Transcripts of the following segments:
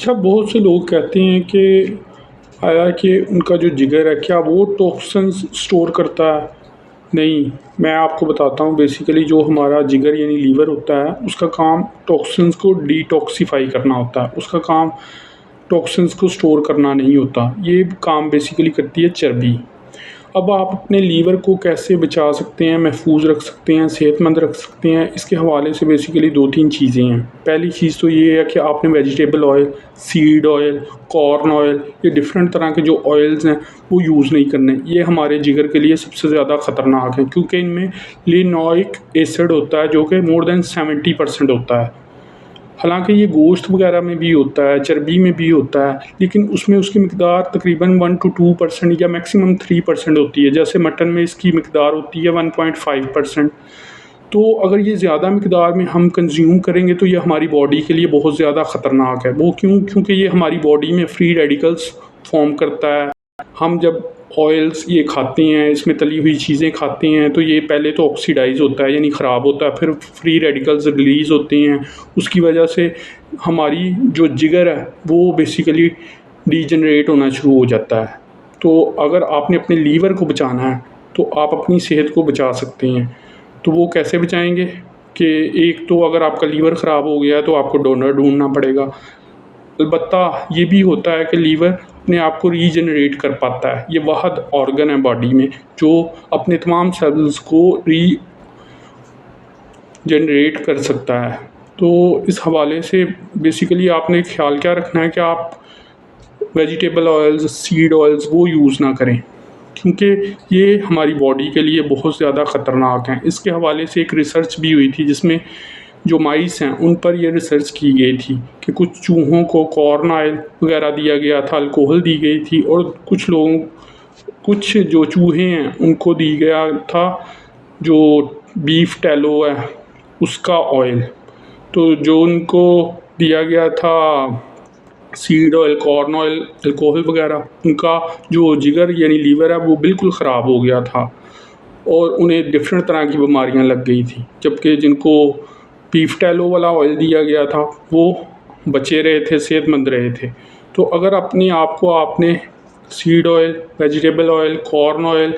अच्छा, बहुत से लोग कहते हैं कि उनका जो जिगर है क्या वो टॉक्सिन्स स्टोर करता है? नहीं, मैं आपको बताता हूँ। बेसिकली जो हमारा जिगर यानी लीवर होता है उसका काम टॉक्सिन्स को डिटॉक्सिफ़ाई करना होता है। उसका काम टॉक्सिन्स को स्टोर करना नहीं होता। ये काम बेसिकली करती है चर्बी। अब आप अपने लीवर को कैसे बचा सकते हैं, महफूज़ रख सकते हैं, सेहतमंद रख सकते हैं, इसके हवाले से बेसिकली 2-3 चीज़ें हैं। पहली चीज़ तो ये है कि आपने vegetable oil, seed oil, corn oil, ये डिफ़रेंट तरह के जो ऑयल्स हैं वो यूज़ नहीं करने। ये हमारे जिगर के लिए सबसे ज़्यादा ख़तरनाक हैं, क्योंकि इनमें लिनोइक एसिड होता है जो कि मोर दैन 70% होता है। हालाँकि ये गोश्त वग़ैरह में भी होता है, चर्बी में भी होता है, लेकिन उसमें उसकी मिक़दार तकरीबन 1 to 2% या मैक्सिमम 3% होती है। जैसे मटन में इसकी मिक़दार होती है 1.5%। तो अगर ये ज़्यादा मिक़दार में हम कंज़्यूम करेंगे तो ये हमारी बॉडी के लिए बहुत ज़्यादा ख़तरनाक है। वो क्यों? क्योंकि ये हमारी बॉडी में फ्री रेडिकल्स फ़ॉर्म करता है। हम जब ऑयल्स ये खाते हैं, इसमें तली हुई चीज़ें खाते हैं, तो ये पहले तो ऑक्सीडाइज़ होता है यानी ख़राब होता है, फिर फ्री रेडिकल्स रिलीज़ होते हैं। उसकी वजह से हमारी जो जिगर है वो बेसिकली डीजनरेट होना शुरू हो जाता है। तो अगर आपने अपने लीवर को बचाना है तो आप अपनी सेहत को बचा सकते हैं। तो वो कैसे बचाएँगे कि एक तो अगर आपका लीवर ख़राब हो गया है तो आपको डोनर ढूँढना पड़ेगा। अलबत्ता ये भी होता है कि लीवर अपने आप को रीजनरेट कर पाता है। ये वाहद ऑर्गन है बॉडी में जो अपने तमाम सेल्स को रीजनरेट कर सकता है। तो इस हवाले से बेसिकली आपने ख़्याल क्या रखना है कि आप वेजिटेबल ऑयल्स, सीड ऑयल्स वो यूज़ ना करें, क्योंकि ये हमारी बॉडी के लिए बहुत ज़्यादा ख़तरनाक हैं। इसके हवाले से एक रिसर्च भी हुई थी जिसमें जो माइस हैं उन पर ये रिसर्च की गई थी कि कुछ चूहों को कॉर्न ऑयल वगैरह दिया गया था, अल्कोहल दी गई थी, और कुछ जो चूहे हैं उनको दी गया था जो बीफ टैलो है उसका ऑयल। तो जो उनको दिया गया था seed oil, corn oil, alcohol वगैरह, उनका जो जिगर यानी लीवर है वो बिल्कुल ख़राब हो गया था और उन्हें डिफरेंट तरह की बीमारियां लग गई थी। जबकि जिनको बीफ टैलो वाला ऑयल दिया गया था वो बचे रहे थे, सेहतमंद रहे थे। तो अगर अपने आप को आपने seed oil, vegetable oil, corn oil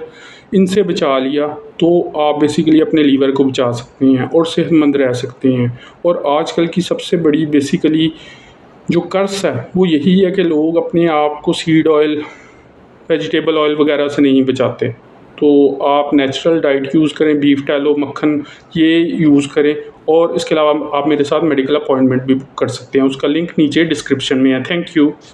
इनसे बचा लिया तो आप बेसिकली अपने लीवर को बचा सकते हैं और सेहतमंद रह सकते हैं। और आजकल की सबसे बड़ी बेसिकली जो कर्स है वो यही है कि लोग अपने आप को सीड ऑयल, वेजिटेबल ऑयल वगैरह से नहीं बचाते। तो आप नेचुरल डाइट यूज़ करें, बीफ टैलो, मक्खन ये यूज़ करें, और इसके अलावा आप मेरे साथ मेडिकल अपॉइंटमेंट भी बुक कर सकते हैं। उसका लिंक नीचे डिस्क्रिप्शन में है। Thank you.